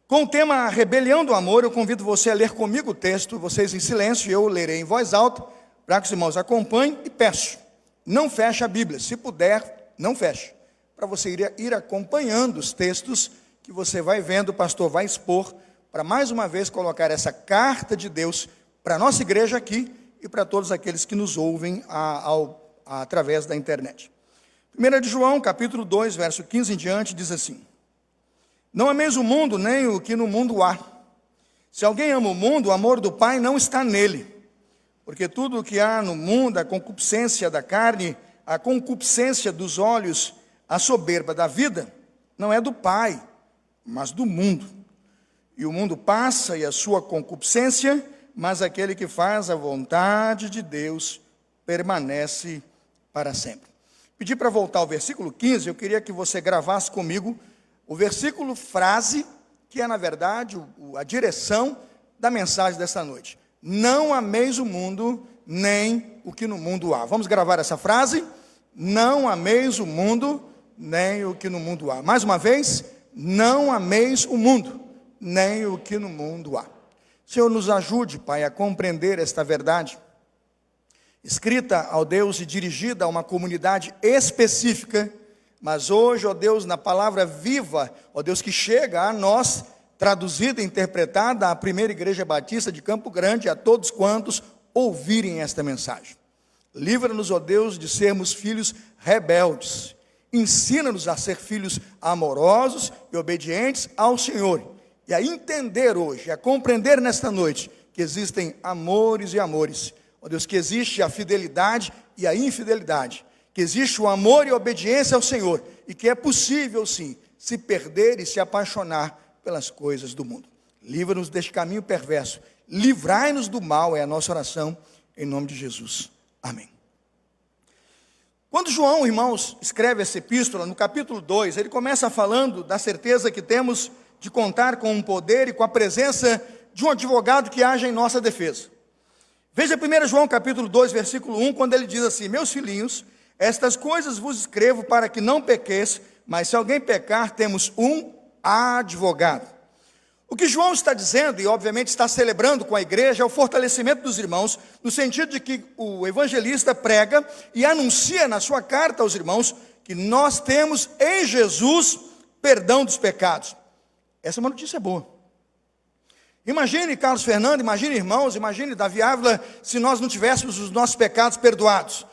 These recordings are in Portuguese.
Com o tema A Rebelião do Amor, eu convido você a ler comigo o texto, vocês em silêncio, eu lerei em voz alta, para que os irmãos acompanhem, e peço, não feche a Bíblia, se puder, não feche, para você ir acompanhando os textos que você vai vendo, o pastor vai expor, para mais uma vez colocar essa carta de Deus para a nossa igreja aqui e para todos aqueles que nos ouvem através da internet. 1 de João, capítulo 2, verso 15 em diante, diz assim: Não ameis o mundo, nem o que no mundo há. Se alguém ama o mundo, o amor do Pai não está nele. Porque tudo o que há no mundo, a concupiscência da carne, a concupiscência dos olhos, a soberba da vida, não é do Pai, mas do mundo. E o mundo passa e a sua concupiscência, mas aquele que faz a vontade de Deus permanece para sempre. Pedi para voltar ao versículo 15, eu queria que você gravasse comigo o versículo frase, que é na verdade a direção da mensagem desta noite. Não ameis o mundo, nem o que no mundo há. Vamos gravar essa frase? Não ameis o mundo, nem o que no mundo há. Mais uma vez, não ameis o mundo, nem o que no mundo há. Senhor, nos ajude, Pai, a compreender esta verdade, escrita ao Deus e dirigida a uma comunidade específica, mas hoje, ó Deus, na palavra viva, ó Deus, que chega a nós, traduzida e interpretada à primeira igreja batista de Campo Grande, a todos quantos ouvirem esta mensagem. Livra-nos, ó Deus, de sermos filhos rebeldes. Ensina-nos a ser filhos amorosos e obedientes ao Senhor. E a entender hoje, a compreender nesta noite, que existem amores e amores. Ó Deus, que existe a fidelidade e a infidelidade. Que existe o amor e a obediência ao Senhor, e que é possível sim, se perder e se apaixonar pelas coisas do mundo. Livra-nos deste caminho perverso, livrai-nos do mal, é a nossa oração, em nome de Jesus, amém. Quando João, irmãos, escreve essa epístola, no capítulo 2, ele começa falando da certeza que temos de contar com o poder e com a presença de um advogado que age em nossa defesa. Veja 1 João capítulo 2, versículo 1, quando ele diz assim: Meus filhinhos, estas coisas vos escrevo para que não pequeis, mas se alguém pecar, temos um advogado. O que João está dizendo, e obviamente está celebrando com a igreja, é o fortalecimento dos irmãos, no sentido de que o evangelista prega e anuncia na sua carta aos irmãos que nós temos em Jesus perdão dos pecados. Essa é uma notícia boa. Imagine Carlos Fernando, imagine irmãos, imagine Davi Ávila, se nós não tivéssemos os nossos pecados perdoados.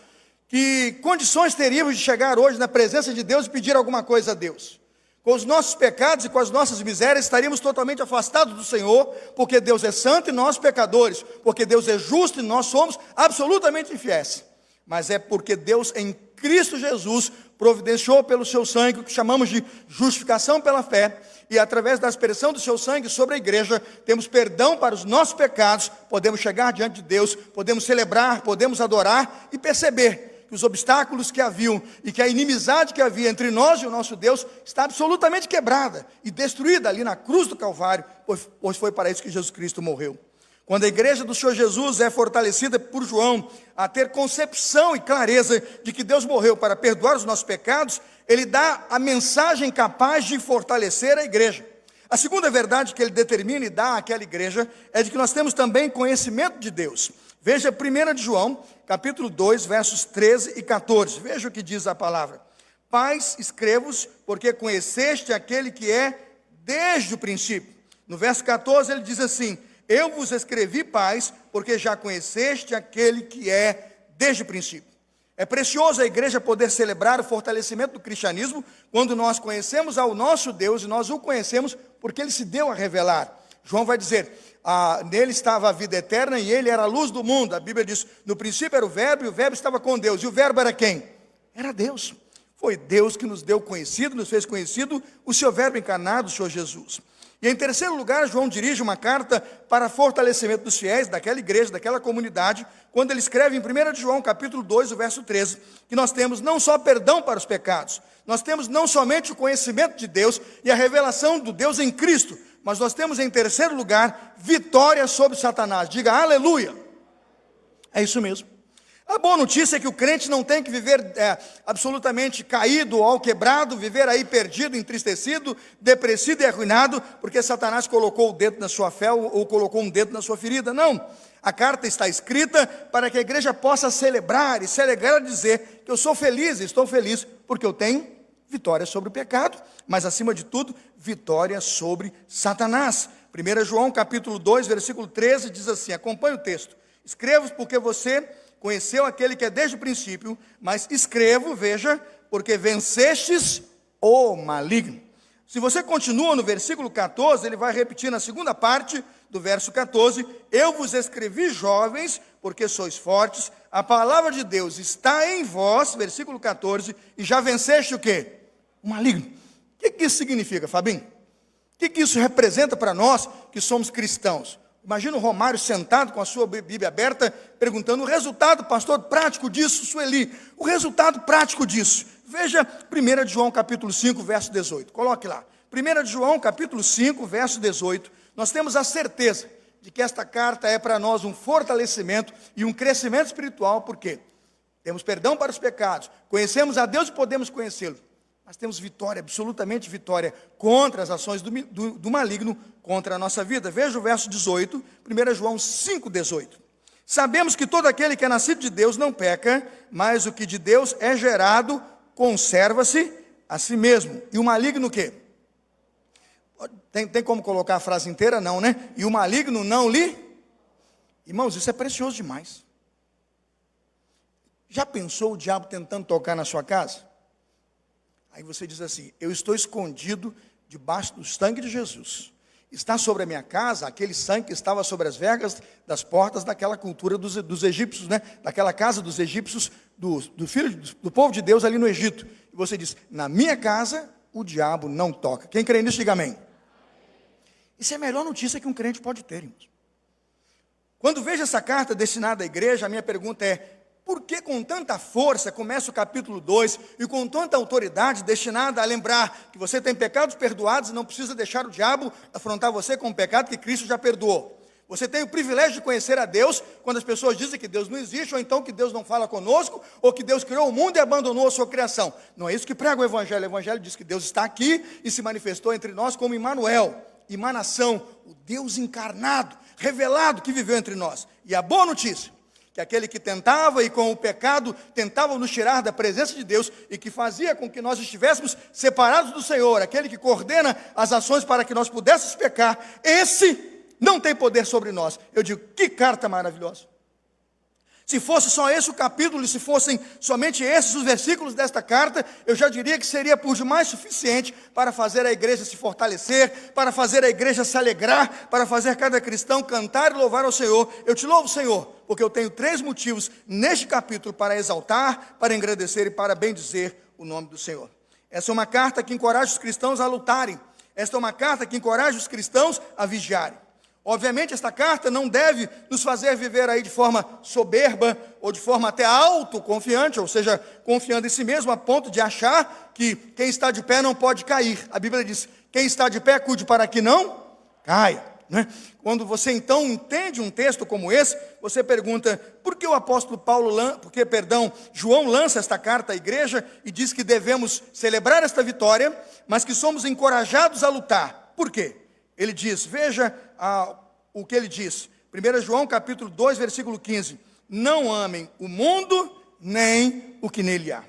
Que condições teríamos de chegar hoje na presença de Deus e pedir alguma coisa a Deus? Com os nossos pecados e com as nossas misérias, estaríamos totalmente afastados do Senhor, porque Deus é santo e nós pecadores, porque Deus é justo e nós somos absolutamente infiéis. Mas é porque Deus em Cristo Jesus providenciou pelo seu sangue, o que chamamos de justificação pela fé, e através da aspersão do seu sangue sobre a igreja, temos perdão para os nossos pecados, podemos chegar diante de Deus, podemos celebrar, podemos adorar e perceber que os obstáculos que haviam e que a inimizade que havia entre nós e o nosso Deus está absolutamente quebrada e destruída ali na cruz do Calvário, pois foi para isso que Jesus Cristo morreu. Quando a igreja do Senhor Jesus é fortalecida por João a ter concepção e clareza de que Deus morreu para perdoar os nossos pecados, ele dá a mensagem capaz de fortalecer a igreja. A segunda verdade que ele determina e dá àquela igreja é de que nós temos também conhecimento de Deus. Veja 1 de João, capítulo 2, versos 13 e 14. Veja o que diz a palavra. Pais, escrevo-vos, porque conheceste aquele que é desde o princípio. No verso 14 ele diz assim: Eu vos escrevi, pais, porque já conheceste aquele que é desde o princípio. É precioso a igreja poder celebrar o fortalecimento do cristianismo quando nós conhecemos ao nosso Deus e nós o conhecemos porque ele se deu a revelar. João vai dizer, nele estava a vida eterna e ele era a luz do mundo. A Bíblia diz, no princípio era o verbo e o verbo estava com Deus. E o verbo era quem? Era Deus. Foi Deus que nos deu conhecido, nos fez conhecido o seu verbo encarnado, o Senhor Jesus. E em terceiro lugar, João dirige uma carta para fortalecimento dos fiéis daquela igreja, daquela comunidade, quando ele escreve em 1 de João, capítulo 2, o verso 13, que nós temos não só perdão para os pecados, nós temos não somente o conhecimento de Deus e a revelação do Deus em Cristo, mas nós temos em terceiro lugar, vitória sobre Satanás. Diga aleluia. É isso mesmo. A boa notícia é que o crente não tem que viver absolutamente caído ou quebrado, viver aí perdido, entristecido, depressivo e arruinado, porque Satanás colocou o dedo na sua fé ou colocou um dedo na sua ferida. Não, a carta está escrita para que a igreja possa celebrar e se alegrar e dizer que eu sou feliz, estou feliz, porque eu tenho vitória sobre o pecado, mas acima de tudo, vitória sobre Satanás. 1 João capítulo 2, versículo 13, diz assim, acompanhe o texto: escrevo porque você conheceu aquele que é desde o princípio, mas escrevo, veja, porque vencestes o maligno. Se você continua no versículo 14, ele vai repetir na segunda parte do verso 14, eu vos escrevi, jovens, porque sois fortes, a palavra de Deus está em vós, versículo 14, e já venceste o quê? O maligno. O que isso significa, Fabinho? O que isso representa para nós que somos cristãos? Imagina o Romário sentado com a sua Bíblia aberta, perguntando o resultado, pastor, prático disso, Sueli. O resultado prático disso. Veja 1 João capítulo 5, verso 18. Coloque lá. 1 João capítulo 5, verso 18. Nós temos a certeza de que esta carta é para nós um fortalecimento e um crescimento espiritual. Por quê? Temos perdão para os pecados, conhecemos a Deus e podemos conhecê-lo. Mas temos vitória, absolutamente vitória, contra as ações do maligno, contra a nossa vida. Veja o verso 18, 1 João 5, 18. Sabemos que todo aquele que é nascido de Deus não peca, mas o que de Deus é gerado, conserva-se a si mesmo. E o maligno o quê? Tem como colocar a frase inteira? Não, né? E o maligno não lhe... Irmãos, isso é precioso demais. Já pensou o diabo tentando tocar na sua casa? Aí você diz assim, eu estou escondido debaixo do sangue de Jesus. Está sobre a minha casa aquele sangue que estava sobre as vergas das portas daquela cultura dos egípcios, né? Daquela casa dos egípcios, do povo de Deus ali no Egito. E você diz, na minha casa o diabo não toca. Quem crê nisso, diga amém. Isso é a melhor notícia que um crente pode ter, irmãos. Quando vejo essa carta destinada à igreja, a minha pergunta é, por que com tanta força começa o capítulo 2 e com tanta autoridade destinada a lembrar que você tem pecados perdoados e não precisa deixar o diabo afrontar você com o pecado que Cristo já perdoou? Você tem o privilégio de conhecer a Deus quando as pessoas dizem que Deus não existe, ou então que Deus não fala conosco, ou que Deus criou o mundo e abandonou a sua criação. Não é isso que prega o Evangelho diz que Deus está aqui e se manifestou entre nós como Emmanuel, emanação, o Deus encarnado, revelado que viveu entre nós. E a boa notícia, que aquele que tentava e com o pecado tentava nos tirar da presença de Deus e que fazia com que nós estivéssemos separados do Senhor, aquele que coordena as ações para que nós pudéssemos pecar, esse não tem poder sobre nós. Eu digo, que carta maravilhosa. Se fosse só esse o capítulo, e se fossem somente esses os versículos desta carta, eu já diria que seria por demais suficiente para fazer a igreja se fortalecer, para fazer a igreja se alegrar, para fazer cada cristão cantar e louvar ao Senhor. Eu te louvo, Senhor, porque eu tenho 3 motivos neste capítulo para exaltar, para engrandecer e para bendizer o nome do Senhor. Essa é uma carta que encoraja os cristãos a lutarem. Esta é uma carta que encoraja os cristãos a vigiarem. Obviamente, esta carta não deve nos fazer viver aí de forma soberba, ou de forma até autoconfiante, ou seja, confiando em si mesmo, a ponto de achar que quem está de pé não pode cair. A Bíblia diz, quem está de pé, cuide para que não caia. Né? Quando você então entende um texto como esse, você pergunta, por que o apóstolo João lança esta carta à igreja e diz que devemos celebrar esta vitória, mas que somos encorajados a lutar? Por quê? Ele diz, veja o que ele diz, 1 João capítulo 2, versículo 15, não amem o mundo, nem o que nele há.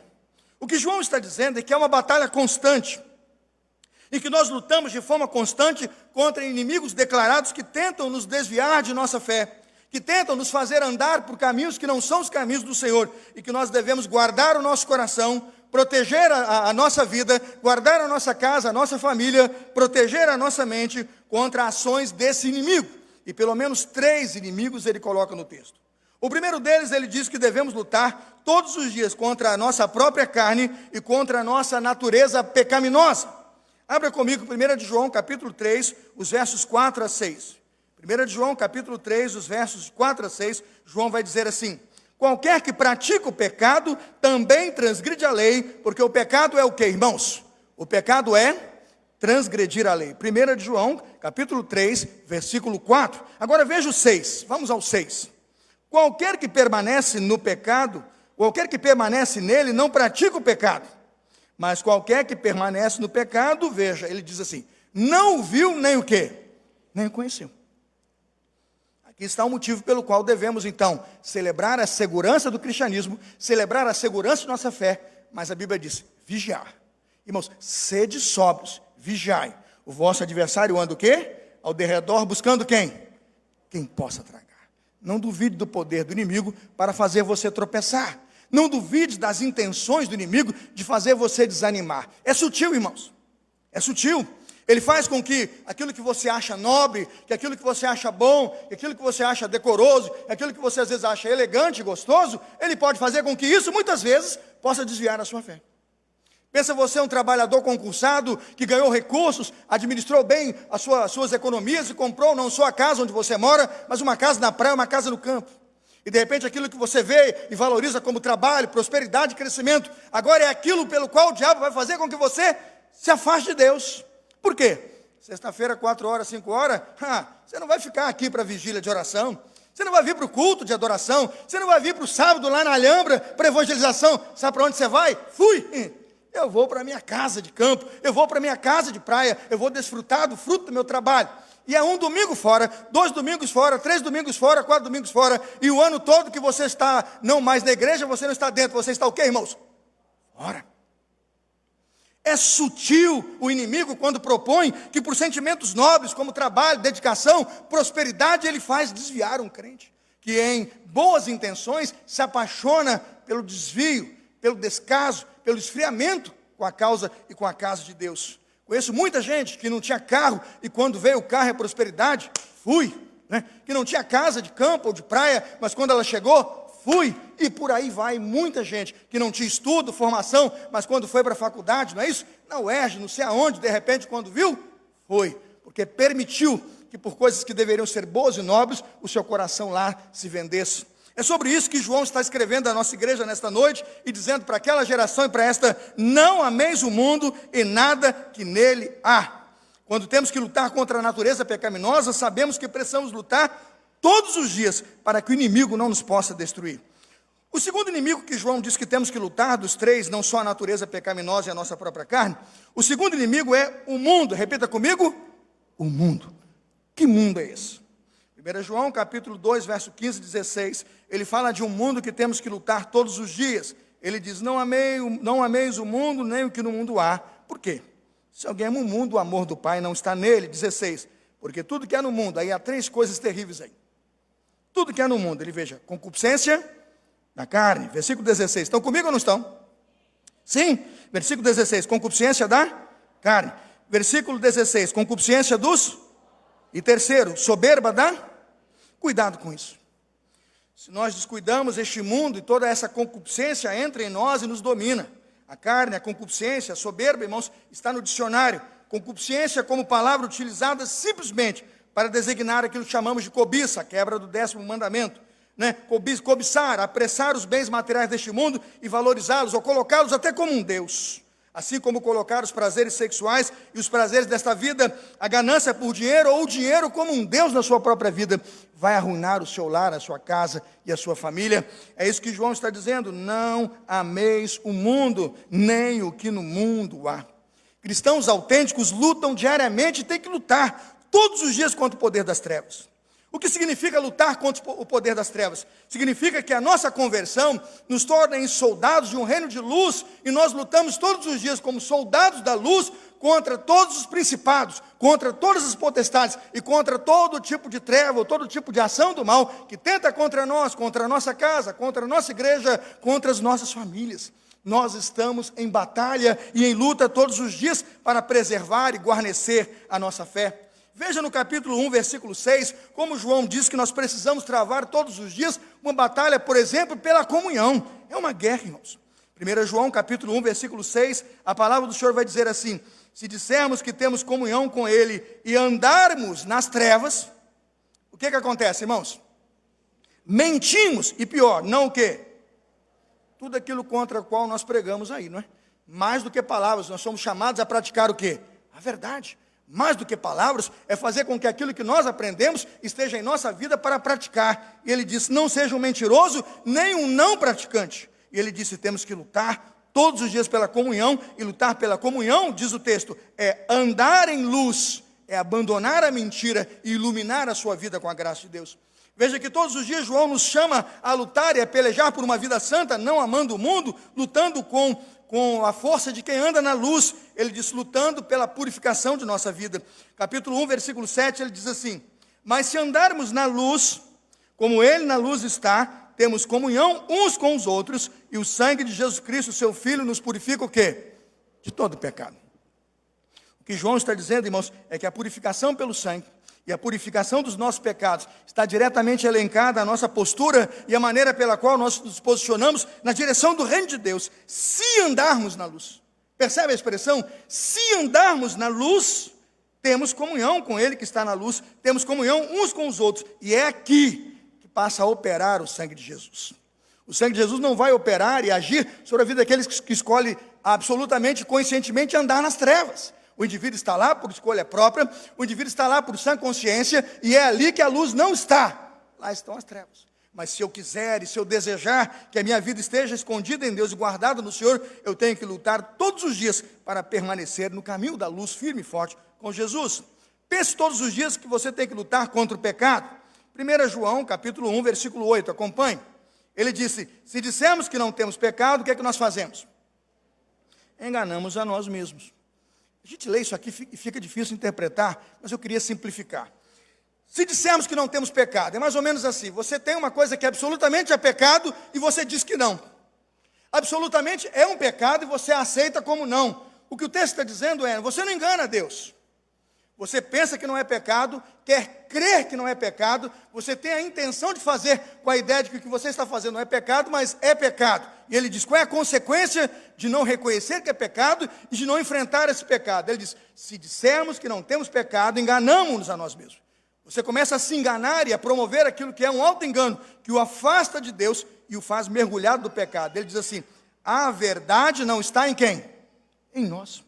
O que João está dizendo é que é uma batalha constante, e que nós lutamos de forma constante contra inimigos declarados que tentam nos desviar de nossa fé, que tentam nos fazer andar por caminhos que não são os caminhos do Senhor, e que nós devemos guardar o nosso coração, proteger a nossa vida, guardar a nossa casa, a nossa família, proteger a nossa mente contra ações desse inimigo. E pelo menos 3 inimigos ele coloca no texto. O primeiro deles, ele diz que devemos lutar todos os dias contra a nossa própria carne e contra a nossa natureza pecaminosa. Abra comigo 1 João capítulo 3, os versos 4 a 6. 1 João capítulo 3, os versos 4 a 6, João vai dizer assim, qualquer que pratica o pecado também transgride a lei, porque o pecado é o que, irmãos? O pecado é transgredir a lei. 1 João, capítulo 3, versículo 4. Agora veja o 6, vamos ao 6. Qualquer que permanece no pecado, qualquer que permanece nele, não pratica o pecado. Mas qualquer que permanece no pecado, veja, ele diz assim, não o viu nem o quê? Nem o conheceu. Aqui está o motivo pelo qual devemos, então, celebrar a segurança do cristianismo, celebrar a segurança de nossa fé, mas a Bíblia diz, vigiar. Irmãos, sede sóbrios, vigiai. O vosso adversário anda o quê? Ao derredor, buscando quem? Quem possa tragar. Não duvide do poder do inimigo para fazer você tropeçar. Não duvide das intenções do inimigo de fazer você desanimar. É sutil, irmãos. É sutil. Ele faz com que aquilo que você acha nobre, que aquilo que você acha bom, que aquilo que você acha decoroso, que aquilo que você às vezes acha elegante e gostoso, ele pode fazer com que isso, muitas vezes, possa desviar a sua fé. Pensa você um trabalhador concursado, que ganhou recursos, administrou bem as suas economias e comprou não só a casa onde você mora, mas uma casa na praia, uma casa no campo. E de repente aquilo que você vê e valoriza como trabalho, prosperidade e crescimento, agora é aquilo pelo qual o diabo vai fazer com que você se afaste de Deus. Por quê? Sexta-feira, 4 horas, 5 horas, você não vai ficar aqui para a vigília de oração, você não vai vir para o culto de adoração, você não vai vir para o sábado lá na Alhambra, para evangelização. Sabe para onde você vai? Eu vou para a minha casa de campo, eu vou para a minha casa de praia, eu vou desfrutar do fruto do meu trabalho. E é 1 domingo fora, 2 domingos fora, 3 domingos fora, 4 domingos fora, e o ano todo que você está não mais na igreja, você não está dentro, você está o quê, irmãos? Fora. É sutil o inimigo quando propõe que por sentimentos nobres, como trabalho, dedicação, prosperidade, ele faz desviar um crente, que em boas intenções se apaixona pelo desvio, pelo descaso, pelo esfriamento com a causa e com a casa de Deus. Conheço muita gente que não tinha carro e quando veio o carro e a prosperidade, que não tinha casa de campo ou de praia, mas quando ela chegou, e por aí vai muita gente que não tinha estudo, formação, mas quando foi para a faculdade, não é isso? Na UERJ, não sei aonde, de repente quando viu, porque permitiu que por coisas que deveriam ser boas e nobres, o seu coração lá se vendesse. É sobre isso que João está escrevendo à nossa igreja nesta noite, e dizendo para aquela geração e para esta, não ameis o mundo e nada que nele há. Quando temos que lutar contra a natureza pecaminosa, sabemos que precisamos lutar todos os dias, para que o inimigo não nos possa destruir. O segundo inimigo que João diz que temos que lutar, dos 3, não só a natureza pecaminosa e a nossa própria carne, o segundo inimigo é o mundo. Repita comigo, o mundo. Que mundo é esse? 1 João, capítulo 2, verso 15 e 16, ele fala de um mundo que temos que lutar todos os dias. Ele diz, não ameis o mundo, nem o que no mundo há. Por quê? Se alguém ama o mundo, o amor do Pai não está nele. 16, porque tudo que há no mundo, aí há 3 coisas terríveis aí. Tudo que há no mundo, ele veja, concupiscência da carne, versículo 16, estão comigo ou não estão? Sim, versículo 16, concupiscência da carne, versículo 16, concupiscência dos, e terceiro, soberba da, cuidado com isso. Se nós descuidamos este mundo e toda essa concupiscência entra em nós e nos domina. A carne, a concupiscência, a soberba, irmãos, está no dicionário. Concupiscência como palavra utilizada simplesmente para designar aquilo que chamamos de cobiça, a quebra do 10º mandamento. Cobiçar, apressar os bens materiais deste mundo e valorizá-los, ou colocá-los até como um Deus. Assim como colocar os prazeres sexuais e os prazeres desta vida, a ganância por dinheiro, ou o dinheiro como um Deus na sua própria vida, vai arruinar o seu lar, a sua casa e a sua família. É isso que João está dizendo, não ameis o mundo, nem o que no mundo há. Cristãos autênticos lutam diariamente e têm que lutar todos os dias contra o poder das trevas. O que significa lutar contra o poder das trevas? Significa que a nossa conversão nos torna em soldados de um reino de luz, e nós lutamos todos os dias como soldados da luz contra todos os principados, contra todas as potestades e contra todo tipo de treva, todo tipo de ação do mal que tenta contra nós, contra a nossa casa, contra a nossa igreja, contra as nossas famílias. Nós estamos em batalha e em luta todos os dias para preservar e guarnecer a nossa fé. Veja no capítulo 1, versículo 6, como João diz que nós precisamos travar todos os dias uma batalha, por exemplo, pela comunhão. É uma guerra, irmãos. 1 João, capítulo 1, versículo 6, a palavra do Senhor vai dizer assim, se dissermos que temos comunhão com Ele e andarmos nas trevas, o que acontece, irmãos? Mentimos, e pior, não o quê? Tudo aquilo contra o qual nós pregamos aí, não é? Mais do que palavras, nós somos chamados a praticar o quê? A verdade. Mais do que palavras, é fazer com que aquilo que nós aprendemos esteja em nossa vida para praticar. E ele disse, não seja um mentiroso, nem um não praticante. E ele disse, temos que lutar todos os dias pela comunhão, e lutar pela comunhão, diz o texto, é andar em luz, é abandonar a mentira e iluminar a sua vida com a graça de Deus. Veja que todos os dias João nos chama a lutar e a pelejar por uma vida santa, não amando o mundo, lutando com a força de quem anda na luz. Ele diz, lutando pela purificação de nossa vida. Capítulo 1, versículo 7, ele diz assim, mas se andarmos na luz, como ele na luz está, temos comunhão uns com os outros, e o sangue de Jesus Cristo, seu Filho, nos purifica o quê? De todo pecado. O que João está dizendo, irmãos, é que a purificação pelo sangue e a purificação dos nossos pecados está diretamente elencada a nossa postura e a maneira pela qual nós nos posicionamos na direção do reino de Deus, se andarmos na luz. Percebe a expressão? Se andarmos na luz, temos comunhão com Ele que está na luz, temos comunhão uns com os outros, e é aqui que passa a operar o sangue de Jesus. O sangue de Jesus não vai operar e agir sobre a vida daqueles que escolhem absolutamente, conscientemente andar nas trevas. O indivíduo está lá por escolha própria, o indivíduo está lá por sã consciência, e é ali que a luz não está. Lá estão as trevas. Mas se eu quiser e se eu desejar que a minha vida esteja escondida em Deus e guardada no Senhor, eu tenho que lutar todos os dias para permanecer no caminho da luz, firme e forte com Jesus. Pense todos os dias que você tem que lutar contra o pecado. 1 João, capítulo 1, versículo 8, acompanhe. Ele disse, se dissermos que não temos pecado, o que é que nós fazemos? Enganamos a nós mesmos. A gente lê isso aqui e fica difícil interpretar, mas eu queria simplificar. Se dissermos que não temos pecado, é mais ou menos assim, você tem uma coisa que absolutamente é pecado e você diz que não. Absolutamente é um pecado e você aceita como não. O que o texto está dizendo é, você não engana Deus. Você pensa que não é pecado, quer crer que não é pecado, você tem a intenção de fazer com a ideia de que o que você está fazendo não é pecado, mas é pecado. E ele diz, qual é a consequência de não reconhecer que é pecado e de não enfrentar esse pecado? Ele diz, se dissermos que não temos pecado, enganamos-nos a nós mesmos. Você começa a se enganar e a promover aquilo que é um auto-engano, que o afasta de Deus e o faz mergulhado do pecado. Ele diz assim, a verdade não está em quem? Em nós.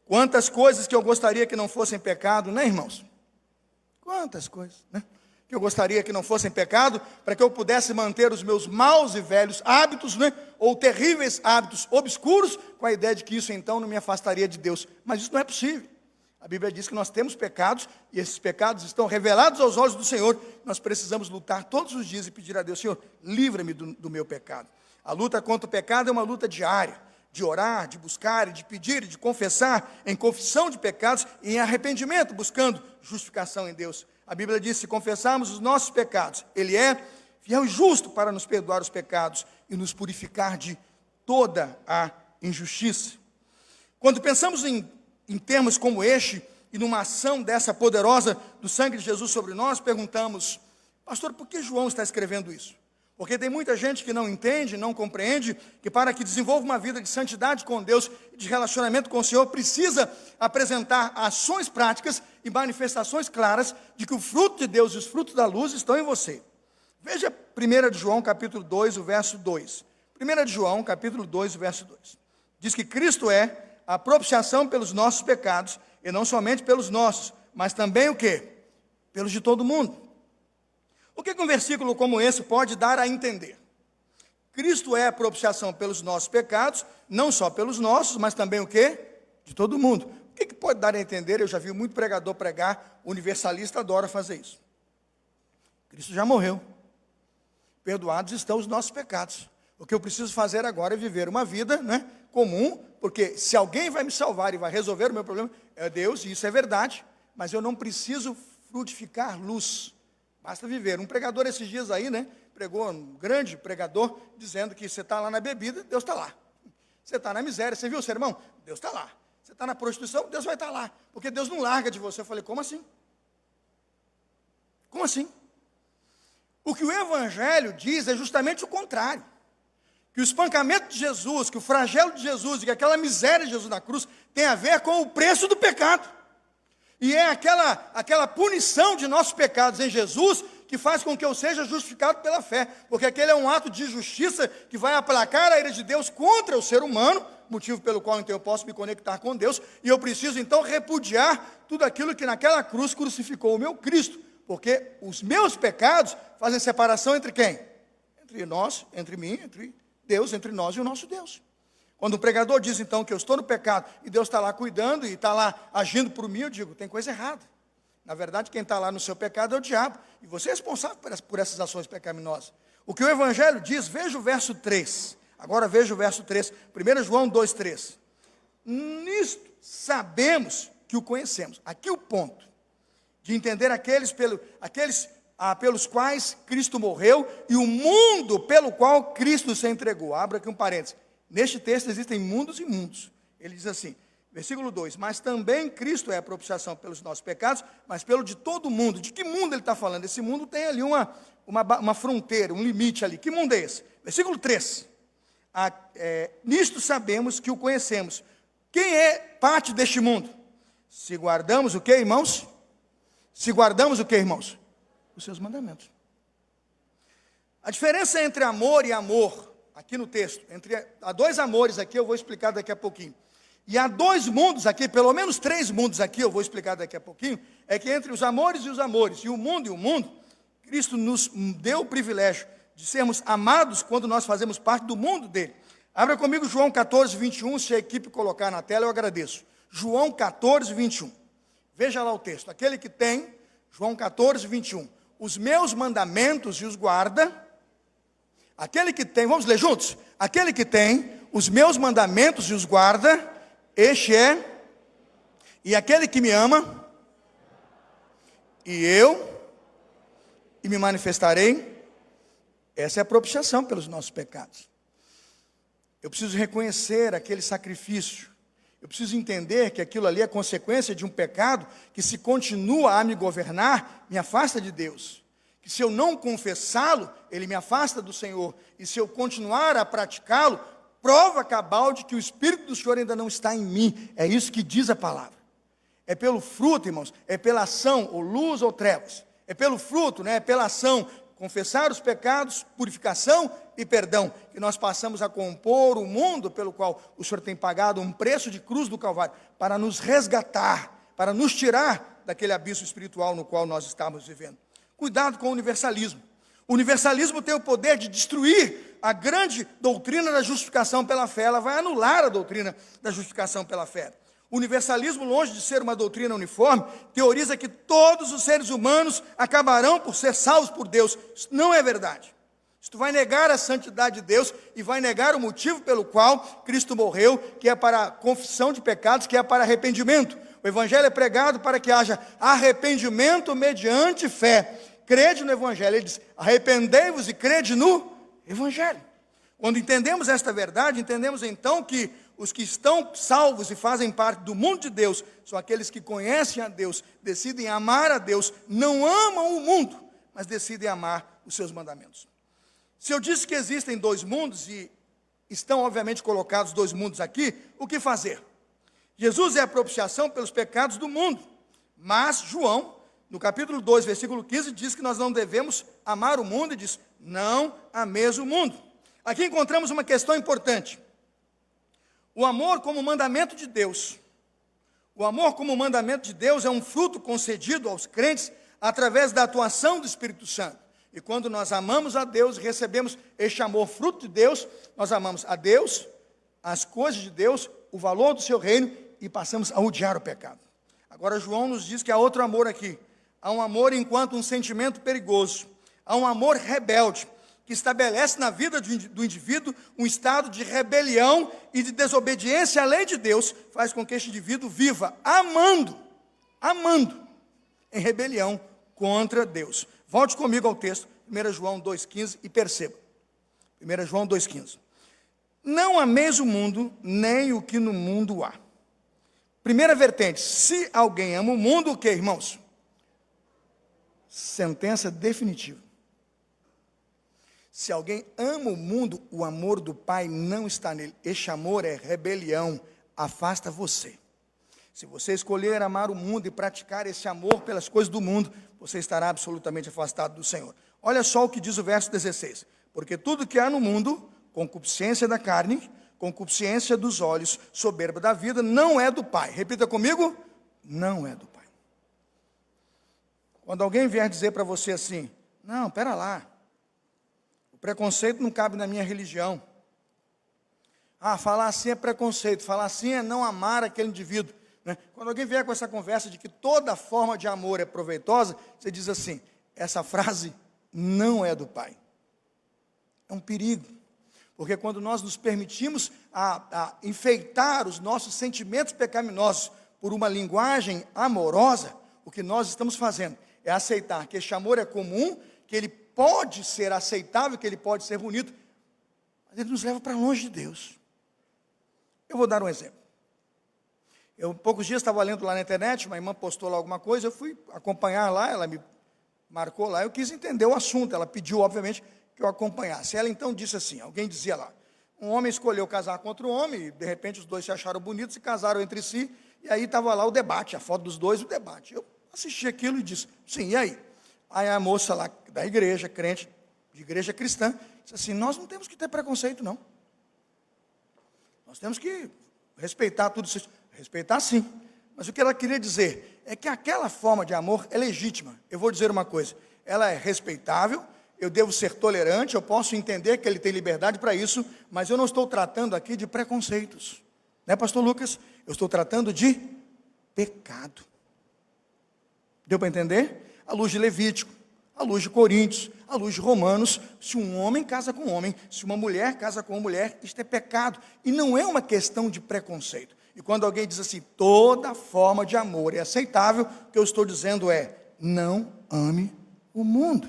Quantas coisas que eu gostaria que não fossem pecado, né, irmãos? Quantas coisas, né? Que eu gostaria que não fossem pecado, para que eu pudesse manter os meus maus e velhos hábitos, né? Ou terríveis hábitos obscuros, com a ideia de que isso então não me afastaria de Deus. Mas isso não é possível. A Bíblia diz que nós temos pecados, e esses pecados estão revelados aos olhos do Senhor. Nós precisamos lutar todos os dias e pedir a Deus, Senhor, livra-me do meu pecado. A luta contra o pecado é uma luta diária. De orar, de buscar, de pedir, de confessar, em confissão de pecados e em arrependimento, buscando justificação em Deus. A Bíblia diz, se confessarmos os nossos pecados, Ele é fiel e justo para nos perdoar os pecados e nos purificar de toda a injustiça. Quando pensamos em termos como este, e numa ação dessa poderosa do sangue de Jesus sobre nós, perguntamos, pastor, por que João está escrevendo isso? Porque tem muita gente que não entende, não compreende, que para que desenvolva uma vida de santidade com Deus, de relacionamento com o Senhor, precisa apresentar ações práticas e manifestações claras de que o fruto de Deus e os frutos da luz estão em você. Veja 1 João, capítulo 2, o verso 2. 1 João, capítulo 2, o verso 2. Diz que Cristo é a propiciação pelos nossos pecados, e não somente pelos nossos, mas também o quê? Pelos de todo mundo. O que um versículo como esse pode dar a entender? Cristo é a propiciação pelos nossos pecados, não só pelos nossos, mas também o quê? De todo mundo. O que pode dar a entender? Eu já vi muito pregador pregar, universalista adora fazer isso. Cristo já morreu. Perdoados estão os nossos pecados. O que eu preciso fazer agora é viver uma vida, né, comum, porque se alguém vai me salvar e vai resolver o meu problema, é Deus, e isso é verdade, mas eu não preciso frutificar luz. Basta viver. Um pregador esses dias aí, né, pregou, um grande pregador, dizendo que você está lá na bebida, Deus está lá. Você está na miséria, você viu o sermão? Deus está lá. Você está na prostituição, Deus vai estar lá. Porque Deus não larga de você. Eu falei, como assim? Como assim? O que o Evangelho diz é justamente o contrário. Que o espancamento de Jesus, que o flagelo de Jesus, e que aquela miséria de Jesus na cruz, tem a ver com o preço do pecado. E é aquela punição de nossos pecados em Jesus que faz com que eu seja justificado pela fé. Porque aquele é um ato de justiça que vai aplacar a ira de Deus contra o ser humano, motivo pelo qual então eu posso me conectar com Deus, e eu preciso então repudiar tudo aquilo que naquela cruz crucificou o meu Cristo, porque os meus pecados fazem separação entre quem? Entre nós, entre mim, entre Deus, entre nós e o nosso Deus. Quando o pregador diz então que eu estou no pecado, e Deus está lá cuidando, e está lá agindo por mim, eu digo, tem coisa errada. Na verdade, quem está lá no seu pecado é o diabo, e você é responsável por essas ações pecaminosas. O que o Evangelho diz, veja o verso 3, agora veja o verso 3, 1 João 2,3. Nisto sabemos que o conhecemos. Aqui o ponto, de entender aqueles pelos quais Cristo morreu, e o mundo pelo qual Cristo se entregou. Abra aqui um parênteses. Neste texto existem mundos e mundos. Ele diz assim, versículo 2, mas também Cristo é a propiciação pelos nossos pecados, mas pelo de todo o mundo. De que mundo ele está falando? Esse mundo tem ali uma fronteira, um limite ali. Que mundo é esse? Versículo 3, nisto sabemos que o conhecemos. Quem é parte deste mundo? Se guardamos o que, irmãos? Se guardamos o que, irmãos? Os seus mandamentos. A diferença entre amor e amor, aqui no texto, há dois amores aqui, eu vou explicar daqui a pouquinho. E há dois mundos aqui, pelo menos 3 mundos aqui, eu vou explicar daqui a pouquinho, é que entre os amores, e o mundo, Cristo nos deu o privilégio de sermos amados quando nós fazemos parte do mundo dele. Abra comigo João 14, 21, se a equipe colocar na tela, eu agradeço. João 14, 21. Veja lá o texto. Aquele que tem, João 14, 21. Os meus mandamentos e os guarda. Aquele que tem, vamos ler juntos? Aquele que tem os meus mandamentos e os guarda, este é, e aquele que me ama, e me manifestarei, essa é a propiciação pelos nossos pecados. Eu preciso reconhecer aquele sacrifício, eu preciso entender que aquilo ali é consequência de um pecado, que se continua a me governar, me afasta de Deus. Que se eu não confessá-lo, ele me afasta do Senhor, e se eu continuar a praticá-lo, prova cabal de que o Espírito do Senhor ainda não está em mim. É isso que diz a palavra. É pelo fruto, irmãos, é pela ação, ou luz ou trevas. É pelo fruto, é pela ação, confessar os pecados, purificação e perdão, que nós passamos a compor o mundo pelo qual o Senhor tem pagado um preço de cruz do Calvário, para nos resgatar, para nos tirar daquele abismo espiritual no qual nós estamos vivendo. Cuidado com o universalismo. O universalismo tem o poder de destruir a grande doutrina da justificação pela fé. Ela vai anular a doutrina da justificação pela fé. O universalismo, longe de ser uma doutrina uniforme, teoriza que todos os seres humanos acabarão por ser salvos por Deus. Isso não é verdade. Isso vai negar a santidade de Deus e vai negar o motivo pelo qual Cristo morreu, que é para confissão de pecados, que é para arrependimento. O Evangelho é pregado para que haja arrependimento mediante fé. Crede no Evangelho. Ele diz, arrependei-vos e crede no Evangelho. Quando entendemos esta verdade, entendemos então que os que estão salvos e fazem parte do mundo de Deus, são aqueles que conhecem a Deus, decidem amar a Deus, não amam o mundo, mas decidem amar os seus mandamentos. Se eu disse que existem 2 mundos, e estão obviamente colocados 2 mundos aqui, o que fazer? Jesus é a propiciação pelos pecados do mundo, mas João, no capítulo 2, versículo 15, diz que nós não devemos amar o mundo, e diz, não ameis o mundo. Aqui encontramos uma questão importante. O amor como mandamento de Deus. O amor como mandamento de Deus é um fruto concedido aos crentes através da atuação do Espírito Santo. E quando nós amamos a Deus, recebemos este amor fruto de Deus, nós amamos a Deus, as coisas de Deus, o valor do seu reino, e passamos a odiar o pecado. Agora João nos diz que há outro amor aqui. Há um amor enquanto um sentimento perigoso. Há um amor rebelde, que estabelece na vida do indivíduo um estado de rebelião e de desobediência à lei de Deus, faz com que este indivíduo viva amando, em rebelião contra Deus. Volte comigo ao texto, 1 João 2,15, e perceba. 1 João 2,15. Não ameis o mundo, nem o que no mundo há. Primeira vertente, se alguém ama o mundo, o que, irmãos? Sentença definitiva. Se alguém ama o mundo, o amor do Pai não está nele. Este amor é rebelião, afasta você. Se você escolher amar o mundo e praticar esse amor pelas coisas do mundo, você estará absolutamente afastado do Senhor. Olha só o que diz o verso 16. Porque tudo que há no mundo, concupiscência da carne, concupiscência dos olhos, soberba da vida, não é do Pai. Repita comigo, não é do Pai. Quando alguém vier dizer para você assim, não, pera lá, o preconceito não cabe na minha religião. Ah, falar assim é preconceito, falar assim é não amar aquele indivíduo. Né? Quando alguém vier com essa conversa de que toda forma de amor é proveitosa, você diz assim, essa frase não é do Pai. É um perigo, porque quando nós nos permitimos a enfeitar os nossos sentimentos pecaminosos por uma linguagem amorosa, o que nós estamos fazendo é aceitar que este amor é comum, que ele pode ser aceitável, que ele pode ser bonito, mas ele nos leva para longe de Deus. Eu vou dar um exemplo. Eu, poucos dias, estava lendo lá na internet, uma irmã postou lá alguma coisa, eu fui acompanhar lá, ela me marcou lá, eu quis entender o assunto, ela pediu, obviamente, que eu acompanhasse. Ela então disse assim, alguém dizia lá, um homem escolheu casar com outro homem, e de repente os dois se acharam bonitos, se casaram entre si, e aí estava lá o debate, a foto dos dois, o debate. Eu assisti aquilo e disse, sim, e aí? Aí a moça lá da igreja, crente, de igreja cristã, disse assim, nós não temos que ter preconceito, não. Nós temos que respeitar tudo isso. Respeitar sim. Mas o que ela queria dizer é que aquela forma de amor é legítima. Eu vou dizer uma coisa, ela é respeitável, eu devo ser tolerante, eu posso entender que ele tem liberdade para isso, mas eu não estou tratando aqui de preconceitos. Né, pastor Lucas? Eu estou tratando de pecado. Deu para entender? À luz de Levítico, à luz de Coríntios, à luz de Romanos, se um homem casa com um homem, se uma mulher casa com uma mulher, isto é pecado. E não é uma questão de preconceito. E quando alguém diz assim, toda forma de amor é aceitável, o que eu estou dizendo é, não ame o mundo.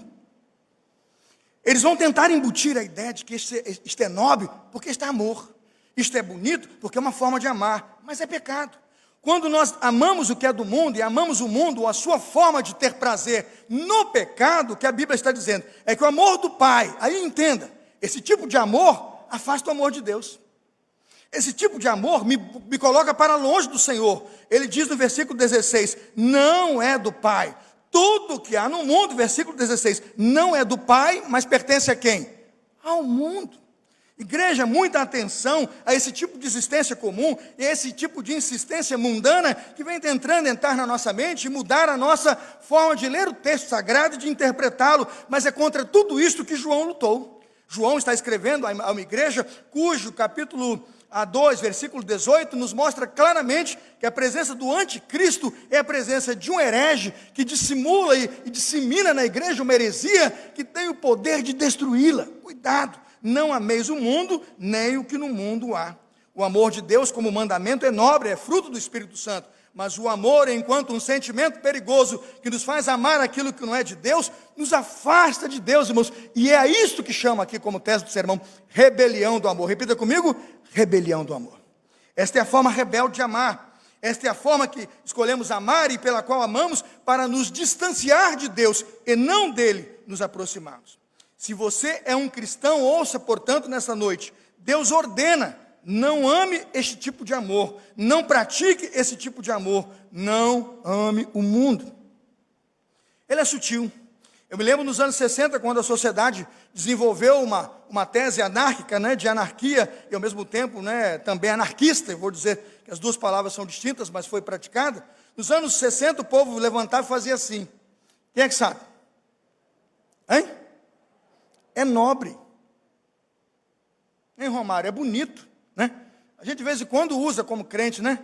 Eles vão tentar embutir a ideia de que isto é nobre, porque isto é amor. Isto é bonito, porque é uma forma de amar, mas é pecado. Quando nós amamos o que é do mundo, e amamos o mundo, ou a sua forma de ter prazer no pecado, o que a Bíblia está dizendo, é que o amor do Pai, aí entenda, esse tipo de amor afasta o amor de Deus. Esse tipo de amor me coloca para longe do Senhor. Ele diz no versículo 16, não é do Pai. Tudo que há no mundo, versículo 16, não é do Pai, mas pertence a quem? Ao mundo. Igreja, muita atenção a esse tipo de existência comum, e a esse tipo de insistência mundana, que vem tentando entrar na nossa mente e mudar a nossa forma de ler o texto sagrado e de interpretá-lo, mas é contra tudo isso que João lutou. João está escrevendo a uma igreja cujo capítulo 2, versículo 18, nos mostra claramente que a presença do anticristo é a presença de um herege que dissimula e dissemina na igreja uma heresia que tem o poder de destruí-la. Cuidado, não ameis o mundo, nem o que no mundo há. O amor de Deus como mandamento é nobre, é fruto do Espírito Santo, mas o amor, enquanto um sentimento perigoso que nos faz amar aquilo que não é de Deus, nos afasta de Deus, irmãos, e é isso que chama aqui como tese do sermão, rebelião do amor. Repita comigo, rebelião do amor. Esta é a forma rebelde de amar, esta é a forma que escolhemos amar e pela qual amamos para nos distanciar de Deus e não dele nos aproximarmos. Se você é um cristão, ouça, portanto, nessa noite, Deus ordena, não ame este tipo de amor, não pratique esse tipo de amor, não ame o mundo. Ele é sutil. Eu me lembro nos anos 60, quando a sociedade desenvolveu uma tese anárquica, né, de anarquia, e ao mesmo tempo, né, também anarquista, eu vou dizer que as duas palavras são distintas, mas foi praticada. Nos anos 60, o povo levantava e fazia assim. Quem é que sabe? Hein? É nobre. Hein, Romário? É bonito, né? A gente de vez em quando usa como crente, né?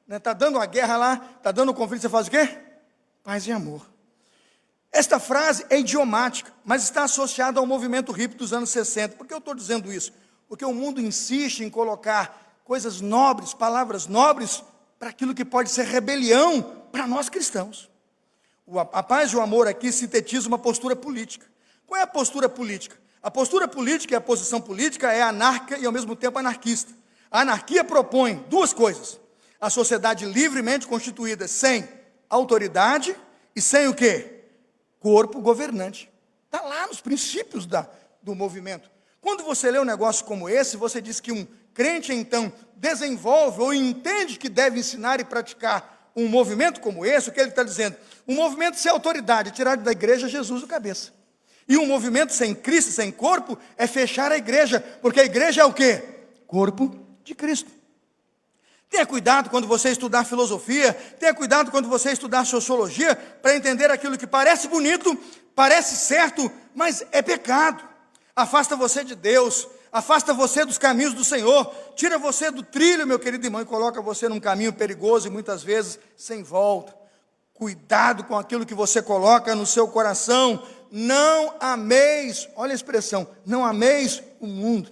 Está dando uma guerra lá, está dando um conflito, você faz o quê? Paz e amor. Esta frase é idiomática, mas está associada ao movimento hippie dos anos 60. Por que eu estou dizendo isso? Porque o mundo insiste em colocar coisas nobres, palavras nobres, para aquilo que pode ser rebelião para nós cristãos. A paz e o amor aqui sintetiza uma postura política. Qual é a postura política? A postura política e a posição política é anárquica e ao mesmo tempo anarquista. A anarquia propõe duas coisas: a sociedade livremente constituída sem autoridade e sem o quê? Corpo governante. Está lá nos princípios do movimento. Quando você lê um negócio como esse, você diz que um crente então desenvolve ou entende que deve ensinar e praticar um movimento como esse. O que ele está dizendo? Um movimento sem autoridade, tirar da igreja Jesus do cabeça. E um movimento sem Cristo, sem corpo, é fechar a igreja, porque a igreja é o quê? Corpo de Cristo. Tenha cuidado quando você estudar filosofia, tenha cuidado quando você estudar sociologia, para entender aquilo que parece bonito, parece certo, mas é pecado. Afasta você de Deus, afasta você dos caminhos do Senhor, tira você do trilho, meu querido irmão, e coloca você num caminho perigoso e muitas vezes sem volta. Cuidado com aquilo que você coloca no seu coração. Não ameis, olha a expressão, não ameis o mundo.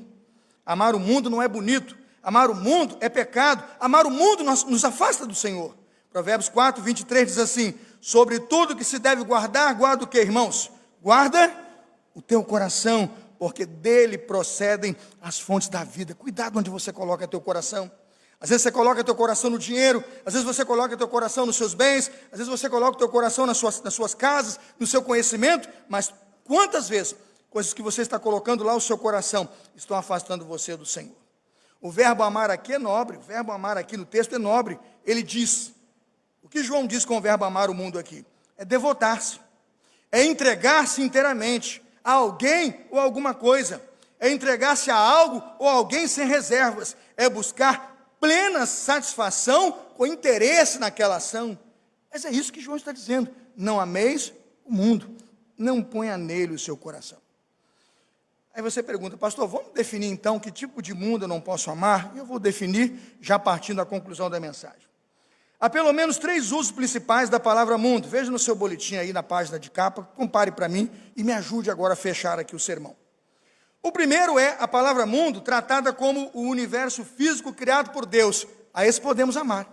Amar o mundo não é bonito. Amar o mundo é pecado. Amar o mundo nos afasta do Senhor. Provérbios 4, 23 diz assim: sobre tudo que se deve guardar, guarda o que, irmãos? Guarda o teu coração, porque dele procedem as fontes da vida. Cuidado onde você coloca teu coração. Às vezes você coloca teu coração no dinheiro, às vezes você coloca teu coração nos seus bens, às vezes você coloca teu coração nas suas casas, no seu conhecimento, mas quantas vezes coisas que você está colocando lá no seu coração estão afastando você do Senhor? O verbo amar aqui é nobre, o verbo amar aqui no texto é nobre. Ele diz, o que João diz com o verbo amar o mundo aqui? É devotar-se, é entregar-se inteiramente a alguém ou alguma coisa, é entregar-se a algo ou a alguém sem reservas, é buscar plena satisfação com interesse naquela ação. Mas é isso que João está dizendo: não ameis o mundo, não ponha nele o seu coração. Aí você pergunta: pastor, vamos definir então que tipo de mundo eu não posso amar? Eu vou definir já partindo da conclusão da mensagem. Há pelo menos 3 usos principais da palavra mundo. Veja no seu boletim aí na página de capa, compare para mim e me ajude agora a fechar aqui o sermão. O primeiro é a palavra mundo tratada como o universo físico criado por Deus. A esse podemos amar.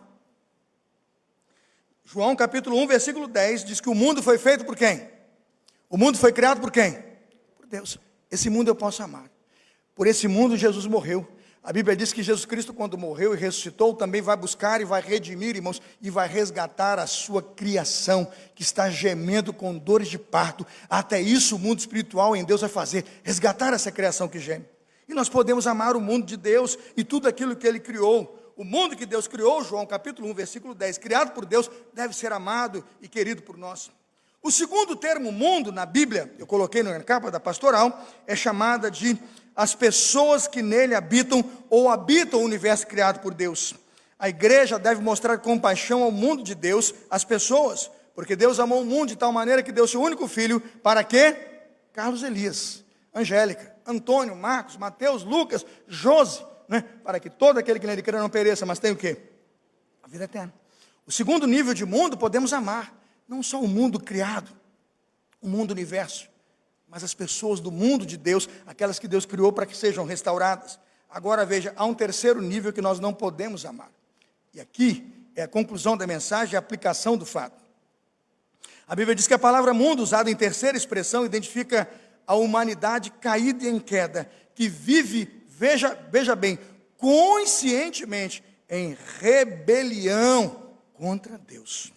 João capítulo 1, versículo 10 diz que o mundo foi feito por quem? O mundo foi criado por quem? Por Deus. Esse mundo eu posso amar. Por esse mundo Jesus morreu. A Bíblia diz que Jesus Cristo, quando morreu e ressuscitou, também vai buscar e vai redimir, irmãos, e vai resgatar a sua criação, que está gemendo com dores de parto. Até isso o mundo espiritual em Deus vai fazer, resgatar essa criação que geme. E nós podemos amar o mundo de Deus e tudo aquilo que Ele criou. O mundo que Deus criou, João capítulo 1, versículo 10, criado por Deus, deve ser amado e querido por nós. O segundo termo mundo na Bíblia, eu coloquei na capa da pastoral, é chamada de as pessoas que nele habitam ou habitam o universo criado por Deus. A igreja deve mostrar compaixão ao mundo de Deus, às pessoas, porque Deus amou o mundo de tal maneira que deu seu único filho, para quê? Carlos Elias, Angélica, Antônio, Marcos, Mateus, Lucas, Josi, né? Para que todo aquele que nele crê não pereça, mas tem o quê? A vida eterna. O segundo nível de mundo podemos amar, não só o mundo criado, o mundo universo, mas as pessoas do mundo de Deus, aquelas que Deus criou para que sejam restauradas. Agora veja, há um terceiro nível que nós não podemos amar. E aqui é a conclusão da mensagem, a aplicação do fato. A Bíblia diz que a palavra mundo, usada em terceira expressão, identifica a humanidade caída e em queda, que vive, veja bem, conscientemente em rebelião contra Deus.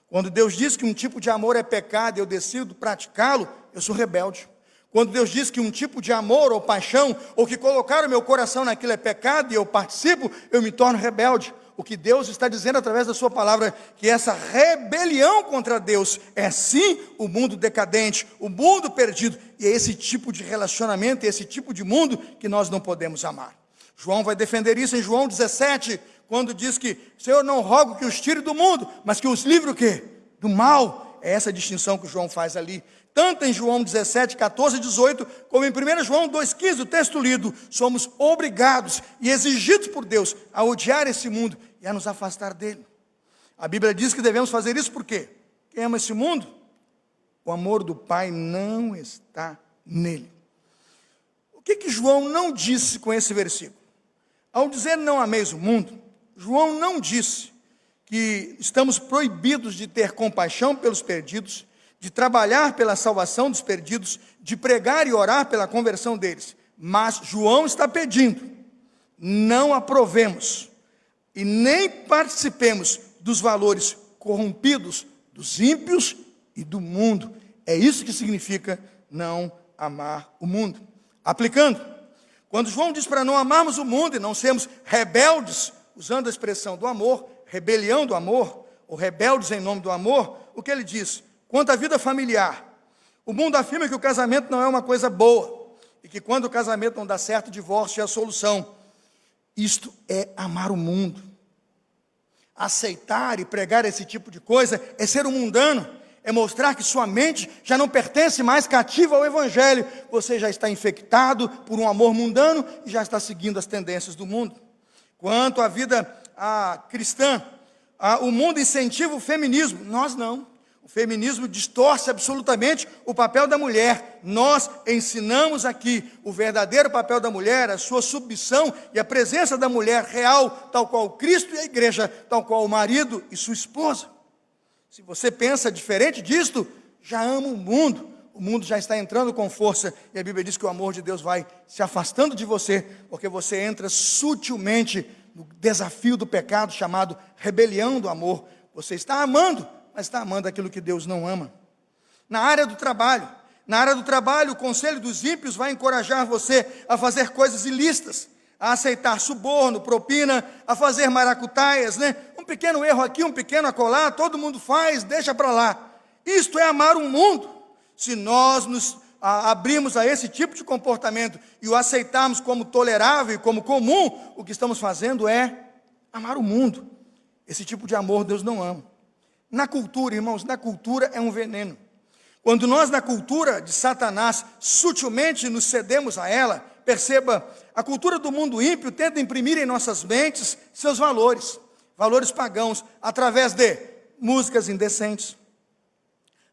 Quando Deus diz que um tipo de amor é pecado e eu decido praticá-lo, eu sou rebelde. Quando Deus diz que um tipo de amor ou paixão, ou que colocar o meu coração naquilo é pecado e eu participo, eu me torno rebelde. O que Deus está dizendo através da sua palavra, que essa rebelião contra Deus é sim o mundo decadente, o mundo perdido, e é esse tipo de relacionamento, esse tipo de mundo que nós não podemos amar. João vai defender isso em João 17, quando diz que, Senhor, não rogo que os tire do mundo, mas que os livre o quê? Do mal. É essa a distinção que João faz ali. Tanto em João 17, 14 e 18, como em 1 João 2,15, o texto lido, somos obrigados e exigidos por Deus a odiar esse mundo e a nos afastar dele. A Bíblia diz que devemos fazer isso por quê? Quem ama esse mundo? O amor do Pai não está nele. O que João não disse com esse versículo? Ao dizer não ameis o mundo, João não disse que estamos proibidos de ter compaixão pelos perdidos, de trabalhar pela salvação dos perdidos, de pregar e orar pela conversão deles. Mas João está pedindo, não aprovemos e nem participemos dos valores corrompidos dos ímpios e do mundo. É isso que significa não amar o mundo. Aplicando, quando João diz para não amarmos o mundo e não sermos rebeldes, usando a expressão do amor, rebelião do amor, ou rebeldes em nome do amor, o que ele diz? Quanto à vida familiar, o mundo afirma que o casamento não é uma coisa boa, e que quando o casamento não dá certo, o divórcio é a solução. Isto é amar o mundo. Aceitar e pregar esse tipo de coisa é ser um mundano, é mostrar que sua mente já não pertence mais cativa ao Evangelho. Você já está infectado por um amor mundano e já está seguindo as tendências do mundo. Quanto à vida cristã, o mundo incentiva o feminismo, nós não. O feminismo distorce absolutamente o papel da mulher. Nós ensinamos aqui o verdadeiro papel da mulher, a sua submissão e a presença da mulher real, tal qual Cristo e a igreja, tal qual o marido e sua esposa. Se você pensa diferente disto, já ama o mundo já está entrando com força, e a Bíblia diz que o amor de Deus vai se afastando de você, porque você entra sutilmente no desafio do pecado, chamado rebelião do amor. Você está amando, mas está amando aquilo que Deus não ama. Na área do trabalho, o conselho dos ímpios vai encorajar você a fazer coisas ilícitas, a aceitar suborno, propina, a fazer maracutaias, Um pequeno erro aqui, um pequeno acolá, todo mundo faz, deixa para lá. Isto é amar o mundo. Se nós nos abrimos a esse tipo de comportamento e o aceitarmos como tolerável e como comum, o que estamos fazendo é amar o mundo. Esse tipo de amor Deus não ama. Na cultura, irmãos, na cultura é um veneno. Quando nós, na cultura de Satanás, sutilmente nos cedemos a ela, perceba, a cultura do mundo ímpio tenta imprimir em nossas mentes seus valores pagãos, através de músicas indecentes,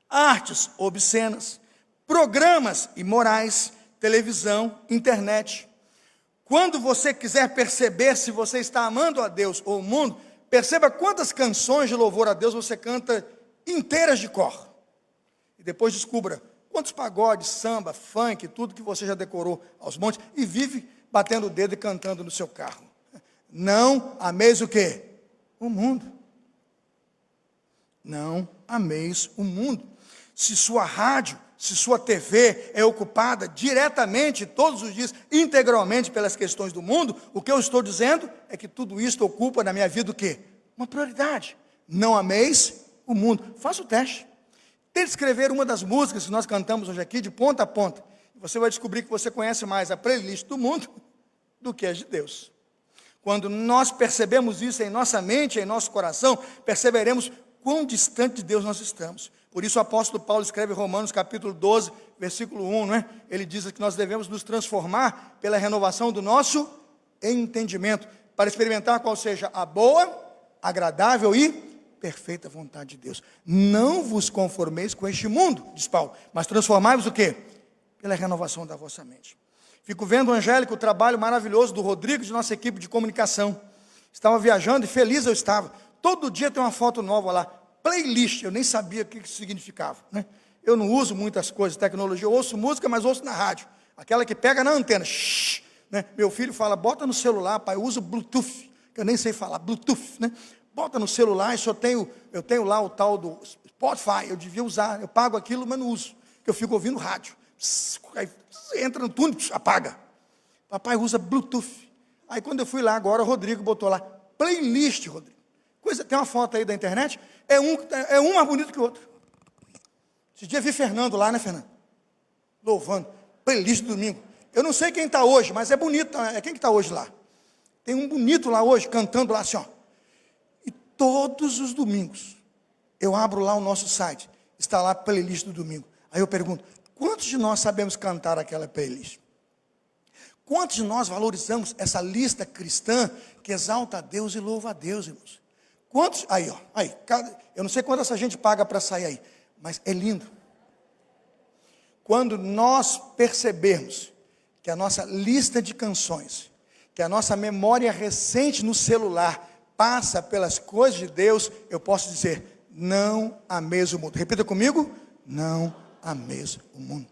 artes obscenas, programas imorais, televisão, internet. Quando você quiser perceber se você está amando a Deus ou o mundo, perceba quantas canções de louvor a Deus você canta inteiras de cor. E depois descubra quantos pagodes, samba, funk, tudo que você já decorou aos montes, e vive batendo o dedo e cantando no seu carro. Não ameis o quê? O mundo. Não ameis o mundo. Se sua rádio, se sua TV é ocupada diretamente, todos os dias, integralmente pelas questões do mundo, o que eu estou dizendo é que tudo isso ocupa na minha vida o quê? Uma prioridade. Não ameis o mundo. Faça o teste. Tente escrever uma das músicas que nós cantamos hoje aqui, de ponta a ponta. Você vai descobrir que você conhece mais a playlist do mundo do que a de Deus. Quando nós percebemos isso em nossa mente, em nosso coração, perceberemos quão distante de Deus nós estamos. Por isso o apóstolo Paulo escreve em Romanos capítulo 12, versículo 1, Ele diz que nós devemos nos transformar pela renovação do nosso entendimento, para experimentar qual seja a boa, agradável e perfeita vontade de Deus. Não vos conformeis com este mundo, diz Paulo, mas transformai-vos o quê? Pela renovação da vossa mente. Fico vendo, Angélica, o trabalho maravilhoso do Rodrigo, de nossa equipe de comunicação. Estava viajando e feliz eu estava. Todo dia tem uma foto nova lá. Playlist, eu nem sabia o que isso significava. Eu não uso muitas coisas, tecnologia. Eu ouço música, mas ouço na rádio. Aquela que pega na antena. Shhh, Meu filho fala, bota no celular, pai, eu uso Bluetooth. Que eu nem sei falar, Bluetooth. Bota no celular, eu tenho lá o tal do Spotify. Eu devia usar, eu pago aquilo, mas não uso. Porque eu fico ouvindo rádio. Aí entra no túnel, apaga. Papai usa Bluetooth. Aí quando eu fui lá agora, o Rodrigo botou lá, playlist, Rodrigo. Tem uma foto aí da internet, é um mais bonito que o outro. Esse dia vi Fernando lá, Fernando? Louvando, playlist do domingo. Eu não sei quem está hoje, mas é bonito, quem que está hoje lá? Tem um bonito lá hoje, cantando lá assim, E todos os domingos, eu abro lá o nosso site, está lá a playlist do domingo. Aí eu pergunto, quantos de nós sabemos cantar aquela playlist? Quantos de nós valorizamos essa lista cristã que exalta a Deus e louva a Deus, irmãos? Quantos? Eu não sei quanto essa gente paga para sair aí, mas é lindo. Quando nós percebermos que a nossa lista de canções, que a nossa memória recente no celular passa pelas coisas de Deus, eu posso dizer, não ameis o mundo. Repita comigo, não ameis o mundo.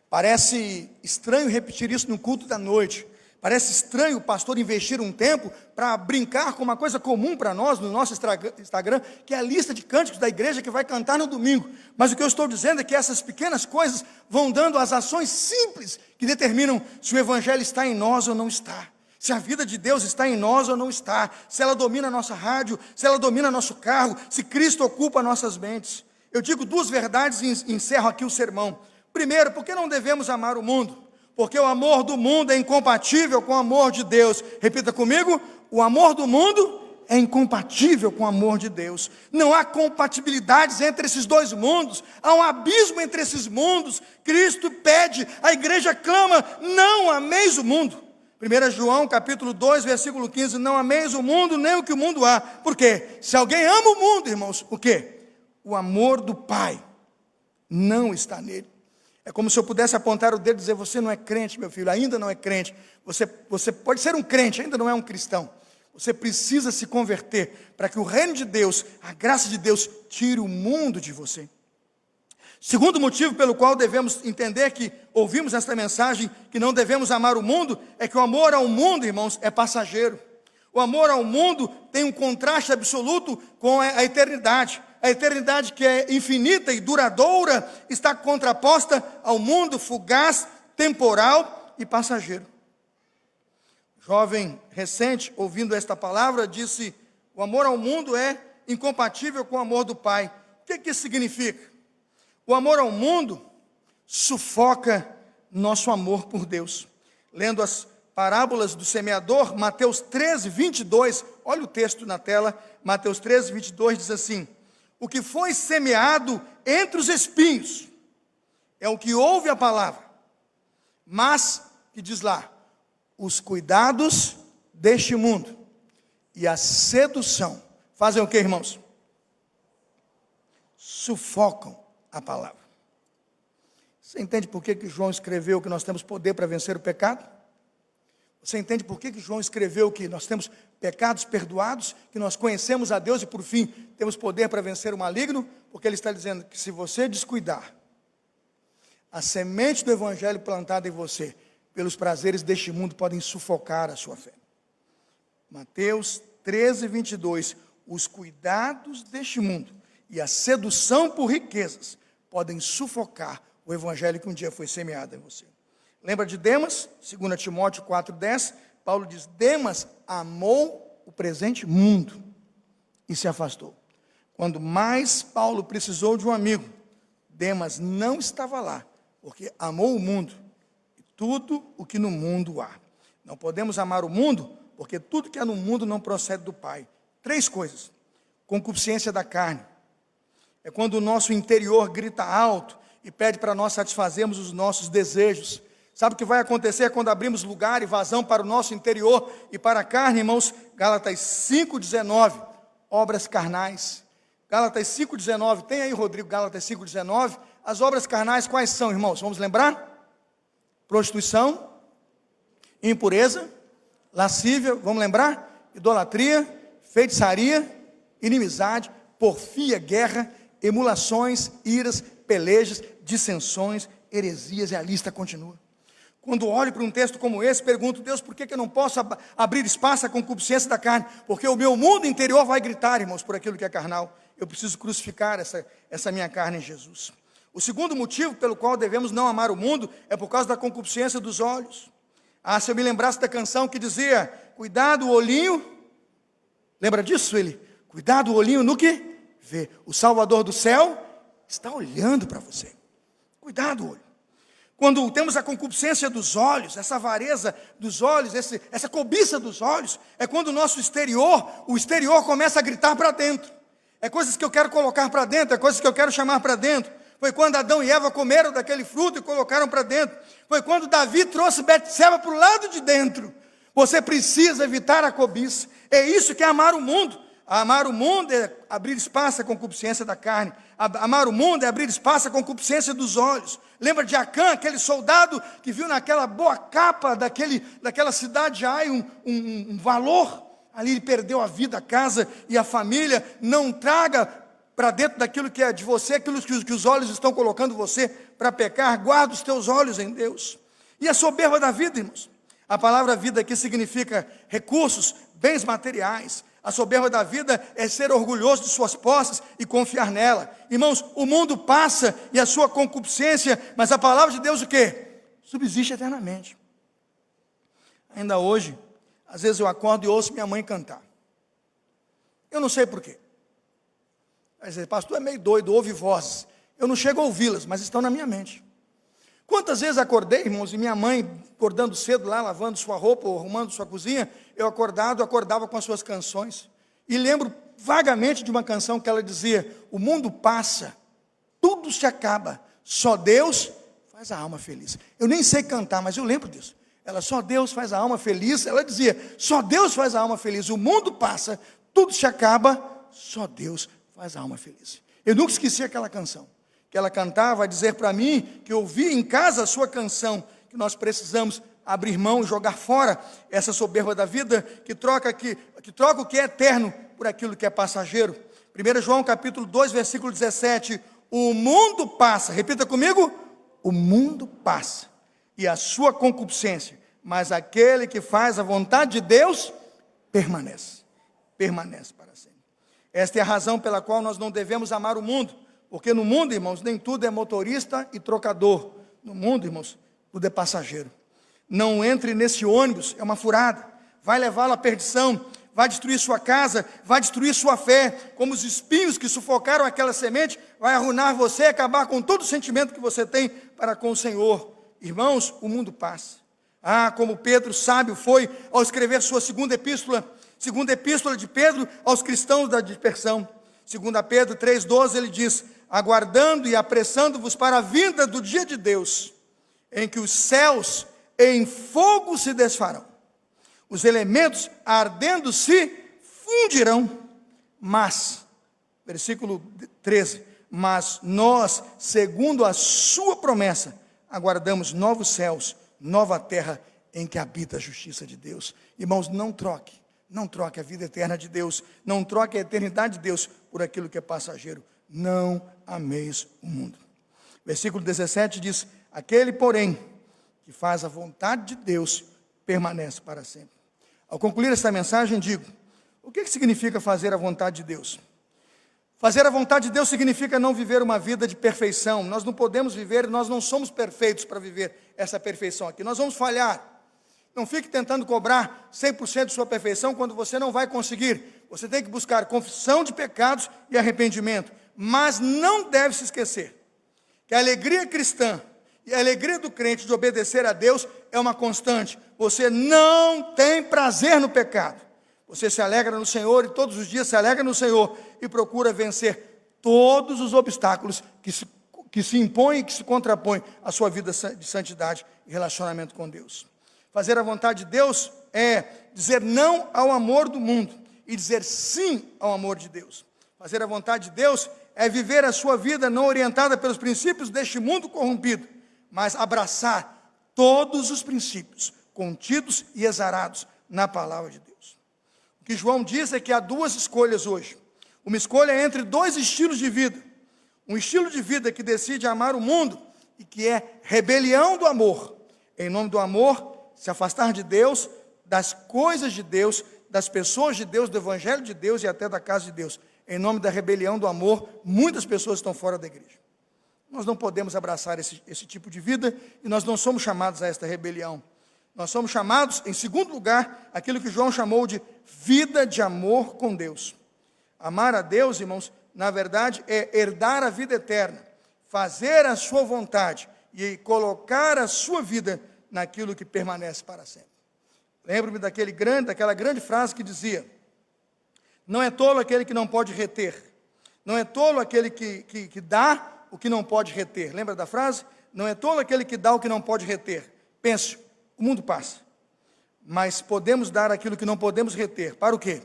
Parece estranho repetir isso no culto da noite. Parece estranho o pastor investir um tempo para brincar com uma coisa comum para nós no nosso Instagram, que é a lista de cânticos da igreja que vai cantar no domingo. Mas o que eu estou dizendo é que essas pequenas coisas vão dando as ações simples que determinam se o evangelho está em nós ou não está. Se a vida de Deus está em nós ou não está. Se ela domina a nossa rádio, se ela domina nosso carro, se Cristo ocupa nossas mentes. Eu digo duas verdades e encerro aqui o sermão. Primeiro, por que não devemos amar o mundo? porque o amor do mundo é incompatível com o amor de Deus. Repita comigo: o amor do mundo é incompatível com o amor de Deus. Não há compatibilidades entre esses dois mundos, há um abismo entre esses mundos. Cristo pede, a igreja clama: não ameis o mundo. 1 João capítulo 2, versículo 15: não ameis o mundo, nem o que o mundo há. Por quê? Se alguém ama o mundo, irmãos, o quê? O amor do Pai não está nele. É como se eu pudesse apontar o dedo e dizer: você não é crente, meu filho, ainda não é crente. Você pode ser um crente, ainda não é um cristão. Você precisa se converter para que o reino de Deus, a graça de Deus, tire o mundo de você. Segundo motivo pelo qual devemos entender que ouvimos esta mensagem, que não devemos amar o mundo, é que o amor ao mundo, irmãos, é passageiro. O amor ao mundo tem um contraste absoluto com a eternidade. A eternidade, que é infinita e duradoura, está contraposta ao mundo fugaz, temporal e passageiro. Jovem recente, ouvindo esta palavra, disse: o amor ao mundo é incompatível com o amor do Pai. O que isso significa? O amor ao mundo sufoca nosso amor por Deus. Lendo as parábolas do semeador, Mateus 13, 22, olha o texto na tela, Mateus 13, 22 diz assim: o que foi semeado entre os espinhos é o que ouve a palavra, mas, que diz lá, os cuidados deste mundo e a sedução fazem o que, irmãos? Sufocam a palavra. Você entende por que João escreveu que nós temos poder para vencer o pecado? Você entende por que João escreveu que nós temos pecados perdoados, que nós conhecemos a Deus e, por fim, temos poder para vencer o maligno? Porque ele está dizendo que se você descuidar, a semente do evangelho plantada em você, pelos prazeres deste mundo, podem sufocar a sua fé. Mateus 13, 22, os cuidados deste mundo e a sedução por riquezas podem sufocar o evangelho que um dia foi semeado em você. Lembra de Demas? 2 Timóteo 4,10, Paulo diz: Demas amou o presente mundo e se afastou. Quando mais Paulo precisou de um amigo, Demas não estava lá, porque amou o mundo e tudo o que no mundo há. Não podemos amar o mundo, porque tudo que há no mundo não procede do Pai. 3 coisas: concupiscência da carne, é quando o nosso interior grita alto e pede para nós satisfazermos os nossos desejos. Sabe o que vai acontecer quando abrimos lugar e vazão para o nosso interior e para a carne, irmãos? Gálatas 5,19, obras carnais. Gálatas 5,19, tem aí, Rodrigo, Gálatas 5,19. As obras carnais quais são, irmãos? Vamos lembrar? Prostituição, impureza, lascívia, vamos lembrar? Idolatria, feitiçaria, inimizade, porfia, guerra, emulações, iras, pelejas, dissensões, heresias, e a lista continua. Quando olho para um texto como esse, pergunto: Deus, por que eu não posso abrir espaço à concupiscência da carne? Porque o meu mundo interior vai gritar, irmãos, por aquilo que é carnal. Eu preciso crucificar essa minha carne em Jesus. O segundo motivo pelo qual devemos não amar o mundo é por causa da concupiscência dos olhos. Se eu me lembrasse da canção que dizia: cuidado o olhinho, lembra disso ele? Cuidado o olhinho no que vê. O Salvador do céu está olhando para você. Cuidado o olho. Quando temos a concupiscência dos olhos, essa avareza dos olhos, essa cobiça dos olhos, é quando o exterior começa a gritar para dentro. É coisas que eu quero colocar para dentro, é coisas que eu quero chamar para dentro. Foi quando Adão e Eva comeram daquele fruto e colocaram para dentro. Foi quando Davi trouxe Betseba para o lado de dentro. Você precisa evitar a cobiça. É isso que é amar o mundo. Amar o mundo é abrir espaço à concupiscência da carne. Amar o mundo é abrir espaço à concupiscência dos olhos. Lembra de Acã, aquele soldado que viu naquela boa capa daquela cidade de Ai um valor? Ali ele perdeu a vida, a casa e a família. Não traga para dentro daquilo que é de você, aquilo que os olhos estão colocando você para pecar. Guarda os teus olhos em Deus. E a soberba da vida, irmãos? A palavra vida aqui significa recursos, bens materiais. A soberba da vida é ser orgulhoso de suas posses e confiar nela. Irmãos, o mundo passa e a sua concupiscência, mas a palavra de Deus o quê? Subsiste eternamente. Ainda hoje, às vezes eu acordo e ouço minha mãe cantar. Eu não sei porquê. Vai dizer: pastor é meio doido, ouve vozes. Eu não chego a ouvi-las, mas estão na minha mente. Quantas vezes acordei, irmãos, e minha mãe, acordando cedo lá, lavando sua roupa, ou arrumando sua cozinha, eu acordava com as suas canções. E lembro vagamente de uma canção que ela dizia: o mundo passa, tudo se acaba, só Deus faz a alma feliz. Eu nem sei cantar, mas eu lembro disso. Ela, só Deus faz a alma feliz. Ela dizia, só Deus faz a alma feliz. O mundo passa, tudo se acaba, só Deus faz a alma feliz. Eu nunca esqueci aquela canção, que ela cantava a dizer para mim, que eu ouvi em casa a sua canção, que nós precisamos abrir mão e jogar fora essa soberba da vida, que troca o que é eterno por aquilo que é passageiro. 1 João capítulo 2, versículo 17, o mundo passa, repita comigo, o mundo passa, e a sua concupiscência, mas aquele que faz a vontade de Deus, permanece para sempre. Esta é a razão pela qual nós não devemos amar o mundo, porque no mundo, irmãos, nem tudo é motorista e trocador. No mundo, irmãos, tudo é passageiro. Não entre nesse ônibus, é uma furada, vai levá-lo à perdição, vai destruir sua casa, vai destruir sua fé, como os espinhos que sufocaram aquela semente, vai arruinar você, acabar com todo o sentimento que você tem para com o Senhor. Irmãos, o mundo passa. Como Pedro sábio foi ao escrever sua segunda epístola de Pedro aos cristãos da dispersão. 2 Pedro 3,12, ele diz, aguardando e apressando-vos para a vinda do dia de Deus, em que os céus em fogo se desfarão, os elementos ardendo se fundirão, mas, versículo 13, mas nós, segundo a sua promessa, aguardamos novos céus, nova terra, em que habita a justiça de Deus. Irmãos, não troque a vida eterna de Deus, não troque a eternidade de Deus por aquilo que é passageiro. Não ameis o mundo. Versículo 17 diz, aquele, porém, que faz a vontade de Deus, permanece para sempre. Ao concluir esta mensagem, digo, o que significa fazer a vontade de Deus? Fazer a vontade de Deus significa não viver uma vida de perfeição. Nós não podemos viver, nós não somos perfeitos para viver essa perfeição aqui. Nós vamos falhar. Não fique tentando cobrar 100% de sua perfeição quando você não vai conseguir. Você tem que buscar confissão de pecados e arrependimento. Mas não deve se esquecer que a alegria cristã e a alegria do crente de obedecer a Deus é uma constante. Você não tem prazer no pecado. Você se alegra no Senhor e todos os dias se alegra no Senhor e procura vencer todos os obstáculos que se impõem e que se contrapõem à sua vida de santidade e relacionamento com Deus. Fazer a vontade de Deus é dizer não ao amor do mundo e dizer sim ao amor de Deus. Fazer a vontade de Deus é viver a sua vida não orientada pelos princípios deste mundo corrompido, mas abraçar todos os princípios contidos e exarados na palavra de Deus. O que João diz é que há duas escolhas hoje. Uma escolha entre dois estilos de vida. Um estilo de vida que decide amar o mundo e que é rebelião do amor. Em nome do amor, se afastar de Deus, das coisas de Deus, das pessoas de Deus, do evangelho de Deus e até da casa de Deus. Em nome da rebelião do amor, muitas pessoas estão fora da igreja. Nós não podemos abraçar esse tipo de vida e nós não somos chamados a esta rebelião. Nós somos chamados, em segundo lugar, aquilo que João chamou de vida de amor com Deus. Amar a Deus, irmãos, na verdade, é herdar a vida eterna, fazer a sua vontade e colocar a sua vida naquilo que permanece para sempre. Lembro-me daquela grande frase que dizia, não é tolo aquele que não pode reter, não é tolo aquele que dá o que não pode reter. Lembra da frase? Não é tolo aquele que dá o que não pode reter. Pense, o mundo passa, mas podemos dar aquilo que não podemos reter. Para o quê?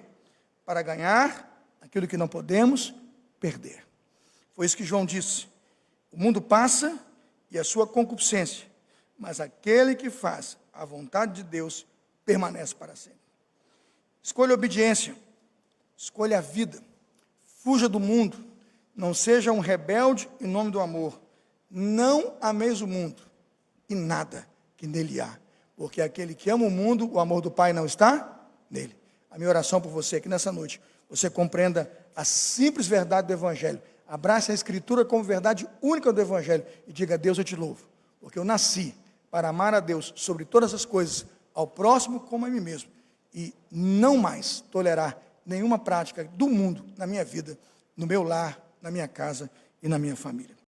Para ganhar aquilo que não podemos perder. Foi isso que João disse. O mundo passa e a sua concupiscência, mas aquele que faz a vontade de Deus permanece para sempre. Escolha a obediência, escolha a vida, fuja do mundo, não seja um rebelde em nome do amor. Não ameis o mundo e nada que nele há, porque aquele que ama o mundo, o amor do Pai não está nele. A minha oração por você é que nessa noite você compreenda a simples verdade do Evangelho, abrace a Escritura como verdade única do Evangelho e diga, Deus, eu te louvo, porque eu nasci para amar a Deus sobre todas as coisas, ao próximo como a mim mesmo, e não mais tolerar nenhuma prática do mundo na minha vida, no meu lar, na minha casa e na minha família.